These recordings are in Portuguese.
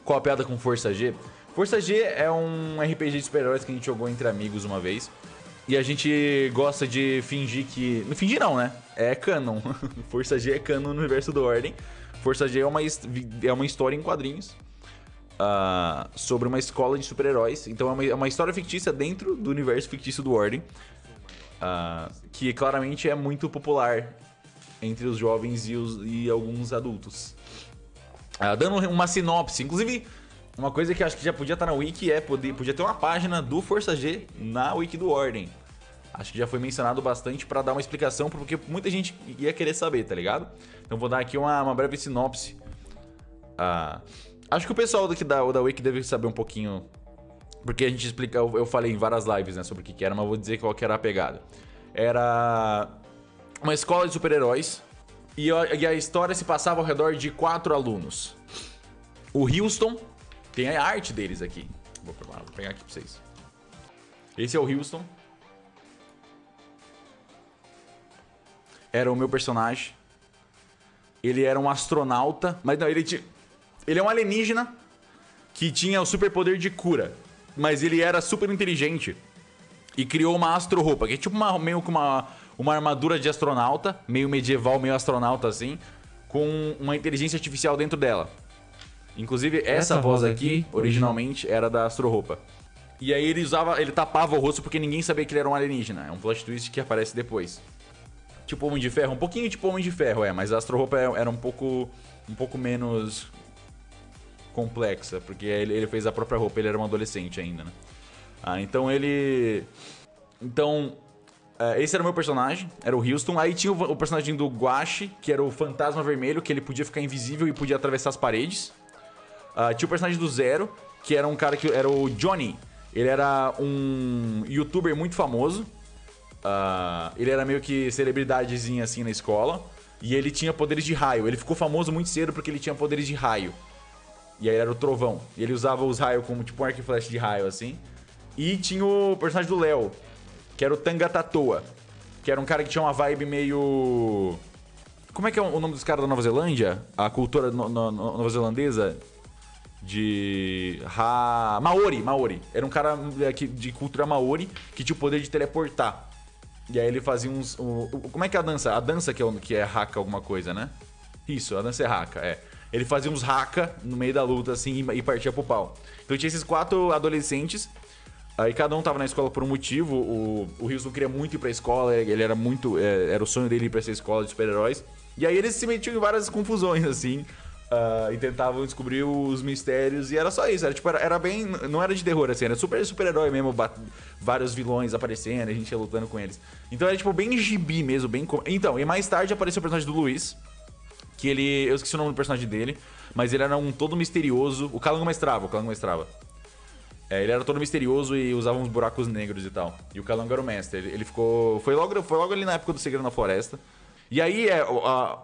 Qual a piada com Força G? Força G é um RPG de super-heróis que a gente jogou entre amigos uma vez. E a gente gosta de fingir que... Não fingir não, né? É canon. Força G é canon no universo do Ordem. Força G é uma história em quadrinhos sobre uma escola de super-heróis. Então é uma história fictícia dentro do universo fictício do Ordem. Que claramente é muito popular entre os jovens e alguns adultos. Dando uma sinopse, inclusive... Uma coisa que eu acho que já podia estar na Wiki podia ter uma página do Força G na Wiki do Ordem. Acho que já foi mencionado bastante pra dar uma explicação, porque muita gente ia querer saber, tá ligado? Então vou dar aqui uma breve sinopse. Acho que o pessoal da Wiki deve saber um pouquinho, porque a gente explica, eu falei em várias lives, né, sobre o que era, mas vou dizer qual que era a pegada. Era uma escola de super-heróis e a história se passava ao redor de 4 alunos. O Houston... Tem a arte deles aqui. Vou pegar aqui pra vocês. Esse é o Houston. Era o meu personagem. Ele era um astronauta. Mas não, ele é um alienígena que tinha o superpoder de cura. Mas ele era super inteligente. E criou uma astro-roupa, que é tipo meio que uma armadura de astronauta. Meio medieval, meio astronauta assim. Com uma inteligência artificial dentro dela. Inclusive, essa voz aqui, originalmente, era da Astro-Roupa. E aí ele tapava o rosto porque ninguém sabia que ele era um alienígena. É um plot twist que aparece depois. Tipo Homem de Ferro, um pouquinho tipo Homem de Ferro, mas a Astro-Roupa era um pouco menos complexa, porque ele fez a própria roupa, ele era um adolescente ainda, né? Esse era o meu personagem, era o Houston. Aí tinha o personagem do Guache, que era o Fantasma Vermelho, que ele podia ficar invisível e podia atravessar as paredes. Tinha o personagem do Zero, que era um cara que era o Johnny. Ele era um youtuber muito famoso. Ele era meio que celebridadezinha assim na escola. E ele tinha poderes de raio. Ele ficou famoso muito cedo porque ele tinha poderes de raio. E aí era o Trovão. E ele usava os raios como tipo um arco e flecha de raio assim. E tinha o personagem do Léo, que era o Tangatatoa, que era um cara que tinha uma vibe meio... Como é que é o nome dos caras da Nova Zelândia? A cultura nova zelandesa? Maori. Era um cara de cultura Maori que tinha o poder de teleportar. E aí ele fazia uns... Como é que é a dança? A dança que é haka alguma coisa, né? Isso, a dança é haka, é. Ele fazia uns haka no meio da luta, assim, e partia pro pau. Então tinha esses 4 adolescentes. Aí cada um tava na escola por um motivo. O Houston queria muito ir pra escola. Ele era muito... Era o sonho dele ir pra essa escola de super-heróis. E aí eles se metiam em várias confusões, assim. E tentavam descobrir os mistérios. E era só isso. Era bem... Não era de terror, assim. Era super-herói mesmo. Vários vilões aparecendo. A gente ia lutando com eles. Então era tipo bem gibi mesmo. Bem... Então, e mais tarde apareceu o personagem do Luiz. Que ele... Eu esqueci o nome do personagem dele. Mas ele era um todo misterioso. O Calango Mestrava. Ele era todo misterioso e usava uns buracos negros e tal. E o Calango era o mestre. Ele ficou... Foi logo ali na época do Segredo na Floresta. E aí,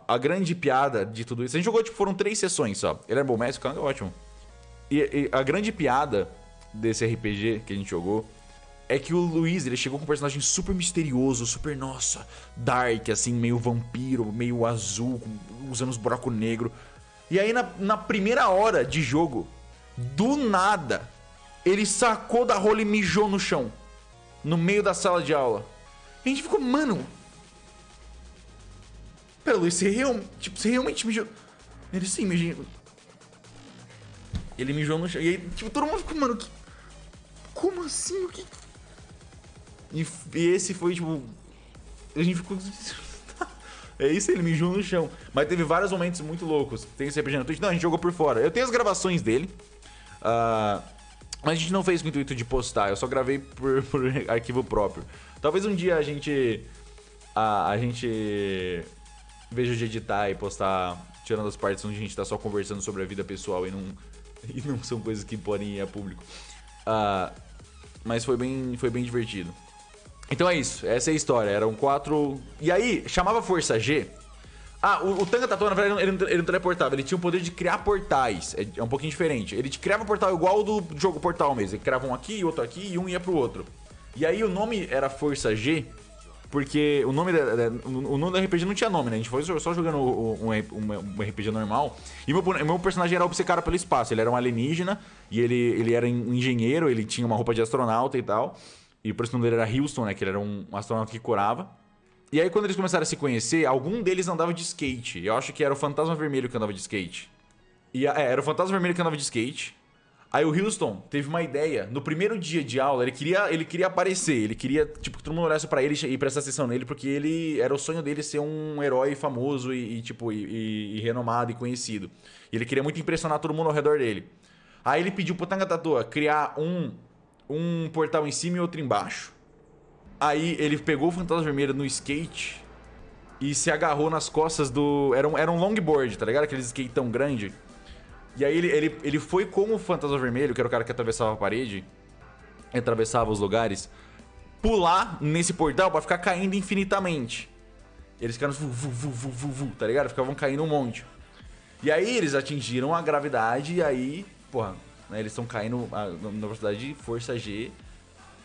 a grande piada de tudo isso... A gente jogou, tipo, foram 3 sessões só. Ele era bom mestre, o Calango é ótimo. E a grande piada desse RPG que a gente jogou... É que o Luiz, ele chegou com um personagem super misterioso, super, nossa, dark, assim, meio vampiro, meio azul, usando os buracos negros. E aí, na primeira hora de jogo, do nada, ele sacou da rola e mijou no chão. No meio da sala de aula. E a gente ficou, mano... Pera, Luiz, você realmente mijou... Ele, sim, mijou... Ele mijou no chão. E aí, tipo, todo mundo ficou, mano... Como assim? O que... E esse foi, tipo... A gente ficou... É isso, ele mijou no chão. Mas teve vários momentos muito loucos. Tem esse RPG na Twitch. Não, a gente jogou por fora. Eu tenho as gravações dele. Mas a gente não fez com o intuito de postar. Eu só gravei por arquivo próprio. Talvez um dia a gente veja de editar e postar, tirando as partes onde a gente tá só conversando sobre a vida pessoal e não são coisas que podem ir a público. Mas foi bem divertido. Então é isso, essa é a história. Eram 4... E aí, chamava Força G. O Tangatatoa, na verdade, ele não teleportava. Ele tinha o poder de criar portais. É um pouquinho diferente. Ele criava um portal igual do jogo Portal mesmo. Ele criava um aqui, outro aqui e um ia pro outro. E aí o nome era Força G porque o nome do RPG não tinha nome, né? A gente foi só jogando um RPG normal. E meu personagem era obcecado pelo espaço. Ele era um alienígena e ele era um engenheiro, ele tinha uma roupa de astronauta e tal. E por isso o nome dele era Houston, né? Que ele era um astronauta que curava. E aí quando eles começaram a se conhecer, algum deles andava de skate. Eu acho que era o Fantasma Vermelho que andava de skate. Era o Fantasma Vermelho que andava de skate. Aí o Houston teve uma ideia. No primeiro dia de aula, ele queria aparecer. Ele queria, tipo, que todo mundo olhasse pra ele e prestasse atenção nele, porque ele era o sonho dele ser um herói famoso e renomado e conhecido. E ele queria muito impressionar todo mundo ao redor dele. Aí ele pediu pro Tangatatua criar um portal em cima e outro embaixo. Aí ele pegou o Fantasma Vermelho no skate e se agarrou nas costas do... Era um longboard, tá ligado? Aqueles skate tão grande. E aí ele foi com o Fantasma Vermelho, que era o cara que atravessava a parede, atravessava os lugares, pular nesse portal pra ficar caindo infinitamente. Eles ficaram tá ligado? Ficavam caindo um monte. E aí eles atingiram a gravidade e aí, porra, né, eles estão caindo na velocidade de força G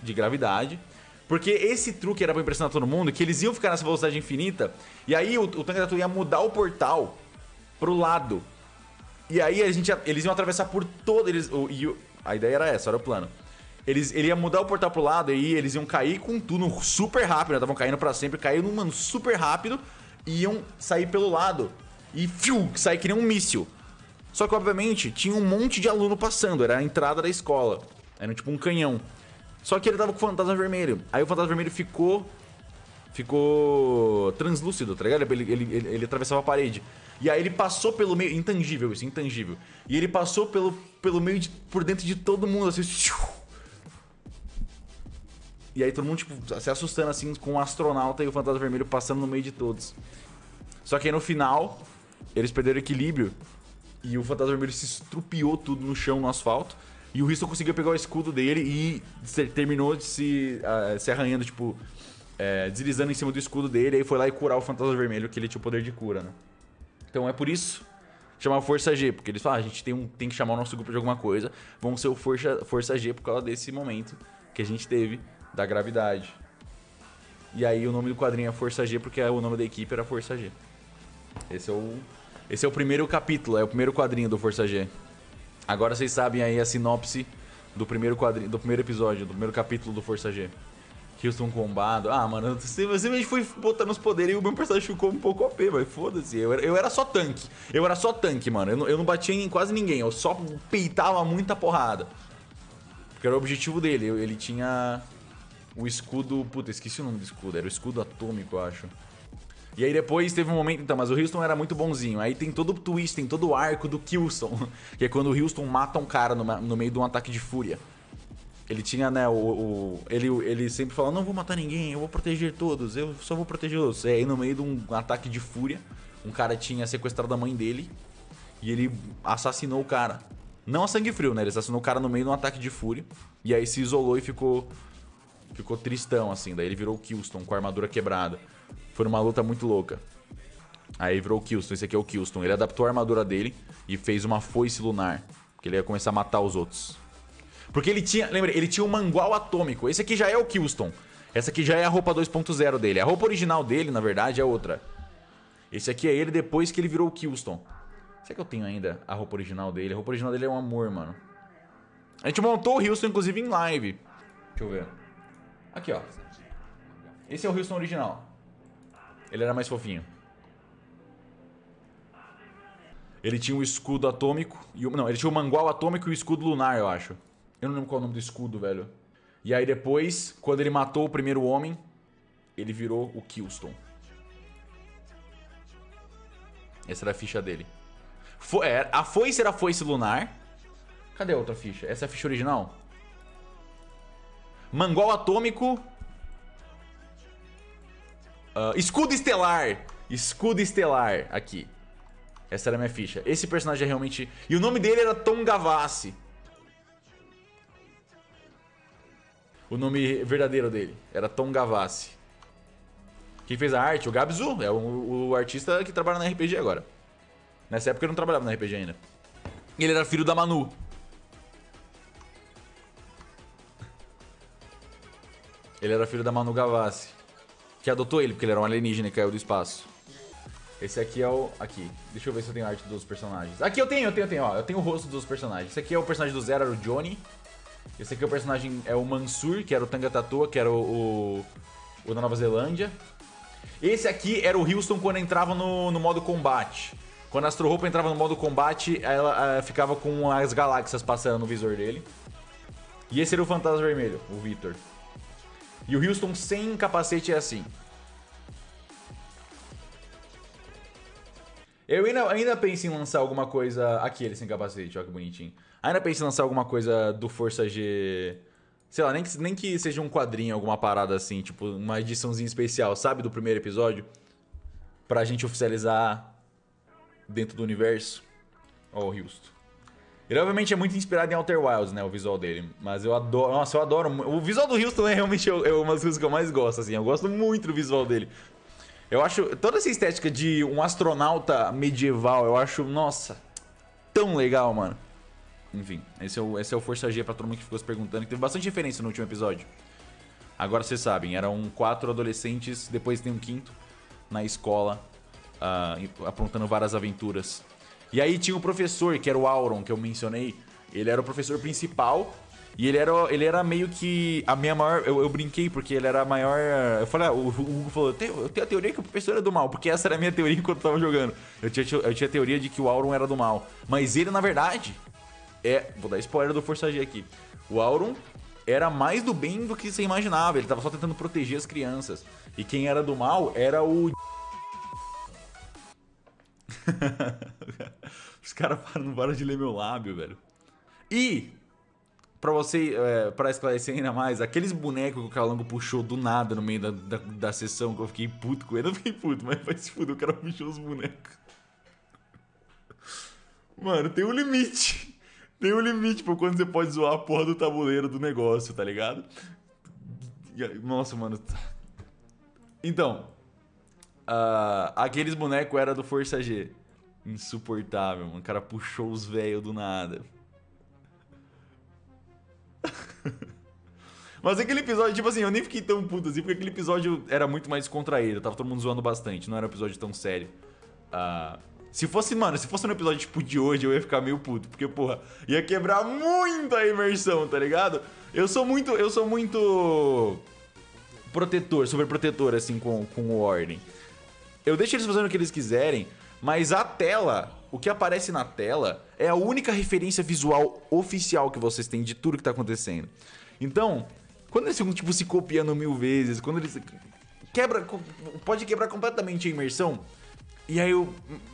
de gravidade. Porque esse truque era pra impressionar todo mundo, que eles iam ficar nessa velocidade infinita, e aí o Tangatatua ia mudar o portal pro lado. E aí eles iam atravessar por todo... A ideia era essa, era o plano. Ele ia mudar o portal pro lado e aí eles iam cair com tudo super rápido, né? Estavam caindo pra sempre, caíram, mano, super rápido. E iam sair pelo lado e sair que nem um míssil. Só que, obviamente, tinha um monte de aluno passando, era a entrada da escola. Era tipo um canhão. Só que ele tava com o Fantasma Vermelho. Aí o Fantasma Vermelho ficou translúcido, tá ligado? Ele atravessava a parede. E aí ele passou pelo meio... Intangível isso, intangível. E ele passou pelo meio, por dentro de todo mundo, assim... E aí todo mundo, tipo, se assustando, assim, com o astronauta e o Fantasma Vermelho passando no meio de todos. Só que aí no final, eles perderam o equilíbrio. E o Fantasma Vermelho se estrupiou tudo no chão, no asfalto. E o Houston conseguiu pegar o escudo dele e terminou de se arranhando, tipo... deslizando em cima do escudo dele. Aí foi lá e curar o Fantasma Vermelho, que ele tinha o poder de cura, né? Então é por isso que chama Força G, porque eles falam, a gente tem que chamar o nosso grupo de alguma coisa, vamos ser o Força G por causa desse momento que a gente teve da gravidade. E aí o nome do quadrinho é Força G porque o nome da equipe era Força G. Esse é o primeiro capítulo, é o primeiro quadrinho do Força G. Agora vocês sabem aí a sinopse do primeiro quadrinho, do primeiro episódio, do primeiro capítulo do Força G. Houston combado. Ah, mano, você foi botando os poderes e o meu personagem ficou um pouco OP, mas foda-se. Eu era só tanque. Eu era só tanque, mano. Eu não batia em quase ninguém. Eu só peitava muita porrada. Porque era o objetivo dele. Ele tinha o escudo... Puta, esqueci o nome do escudo. Era o escudo atômico, eu acho. E aí depois teve um momento... Então, mas o Houston era muito bonzinho. Aí tem todo o twist, tem todo o arco do Killson. Que é quando o Houston mata um cara no meio de um ataque de fúria. Ele tinha, né, ele sempre falava, não vou matar ninguém, eu vou proteger todos, eu só vou proteger os... aí no meio de um ataque de fúria, um cara tinha sequestrado a mãe dele e ele assassinou o cara. Não a sangue frio, né, ele assassinou o cara no meio de um ataque de fúria e aí se isolou e ficou tristão, assim. Daí ele virou o Killston com a armadura quebrada. Foi numa luta muito louca. Aí virou o Killston, esse aqui é o Killston. Ele adaptou a armadura dele e fez uma foice lunar, porque ele ia começar a matar os outros. Porque ele tinha, lembra, ele tinha um mangual atômico. Esse aqui já é o Killston. Essa aqui já é a roupa 2.0 dele. A roupa original dele, na verdade, é outra. Esse aqui é ele depois que ele virou o Killston. Será que eu tenho ainda a roupa original dele? A roupa original dele é um amor, mano. A gente montou o Houston, inclusive, em live. Deixa eu ver. Aqui, ó. Esse é o Houston original. Ele era mais fofinho. Ele tinha o escudo atômico. Não, ele tinha o mangual atômico e o escudo lunar, eu acho. Eu não lembro qual é o nome do escudo, velho. E aí depois, quando ele matou o primeiro homem, ele virou o Killston. Essa era a ficha dele. A foice era a foice lunar. Cadê a outra ficha? Essa é a ficha original? Mangual atômico. Escudo estelar. Escudo estelar. Aqui. Essa era a minha ficha. Esse personagem é realmente... E o nome dele era Tom Gavassi. O nome verdadeiro dele era Tom Gavassi. Quem fez a arte? O Gabzu. É o artista que trabalha na RPG agora. Nessa época ele não trabalhava na RPG ainda. E ele era filho da Manu. Ele era filho da Manu Gavassi. que adotou ele, porque ele era um alienígena e caiu do espaço. Esse aqui é o... Aqui. Deixa eu ver se eu tenho arte dos personagens. Aqui eu tenho, ó. Eu tenho o rosto dos personagens. Esse aqui é o personagem do Zero, era o Johnny. Esse aqui é o personagem... É o Mansur, que era o Tanga Tatua, que era o da Nova Zelândia. Esse aqui era o Houston quando entrava no modo combate. Quando a Astro Roupa entrava no modo combate, ela ficava com as galáxias passando no visor dele. E esse era o Fantasma Vermelho, o Victor. E o Houston sem capacete é assim. Eu ainda penso em lançar alguma coisa... Aqui ele sem capacete, olha que bonitinho. Ainda penso em lançar alguma coisa do Força G... Sei lá, nem que seja um quadrinho, alguma parada assim. Tipo, uma ediçãozinha especial, sabe? Do primeiro episódio. Pra gente oficializar dentro do universo. Ó, o Houston. Ele obviamente é muito inspirado em Outer Wilds, né? O visual dele. Mas eu adoro... Nossa, eu adoro... O visual do Houston é realmente uma das coisas que eu mais gosto, assim. Eu gosto muito do visual dele. Eu acho... Toda essa estética de um astronauta medieval, eu acho... Nossa, tão legal, mano. Enfim, esse é o Força G pra todo mundo que ficou se perguntando. Que teve bastante referência no último episódio. Agora vocês sabem, eram 4 adolescentes, depois tem um quinto, na escola, aprontando várias aventuras. E aí tinha o professor, que era o Auron, que eu mencionei. Ele era o professor principal. E ele era meio que a minha maior... Eu brinquei porque ele era a maior... Eu falei, o Hugo falou, eu tenho a teoria que o professor é do mal. Porque essa era a minha teoria enquanto eu tava jogando. Eu tinha a teoria de que o Auron era do mal. Mas ele, na verdade... Vou dar spoiler do Força G aqui. O Auron era mais do bem do que você imaginava. Ele tava só tentando proteger as crianças. E quem era do mal era o... Os caras não param de ler meu lábio, velho. E... Pra esclarecer ainda mais, aqueles bonecos que o Calango puxou do nada no meio da sessão, que eu fiquei puto com ele. Eu não fiquei puto, mas vai se fuder, o cara puxou os bonecos. Mano, tem um limite. Tem um limite pra quando você pode zoar a porra do tabuleiro do negócio, tá ligado? Nossa, mano. Então, aqueles bonecos eram do Força G. Insuportável, mano. O cara puxou os velhos do nada. Mas aquele episódio, tipo assim, eu nem fiquei tão puto assim, porque aquele episódio era muito mais descontraído, tava todo mundo zoando bastante, não era um episódio tão sério. Se fosse um episódio tipo de hoje, eu ia ficar meio puto, porque, porra, ia quebrar muito a imersão, tá ligado? Eu sou muito protetor, super protetor, assim, com o Ordem. Eu deixo eles fazendo o que eles quiserem, mas a tela, o que aparece na tela, é a única referência visual oficial que vocês têm de tudo que tá acontecendo. Então, quando eles ficam, tipo, se copiando 1000 vezes, quando eles... Pode quebrar completamente a imersão. E aí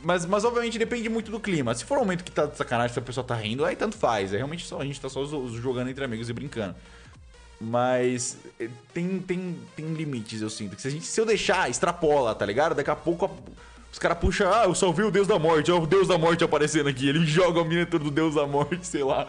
mas obviamente depende muito do clima. Se for um momento que tá de sacanagem, se a pessoa tá rindo, aí tanto faz. É realmente só, a gente tá só jogando entre amigos e brincando. Mas tem limites, eu sinto. Que se eu deixar, extrapola, tá ligado? Daqui a pouco os caras puxam, eu salvei o Deus da Morte, ó, o Deus da Morte aparecendo aqui. Ele joga a miniatura do Deus da Morte, sei lá.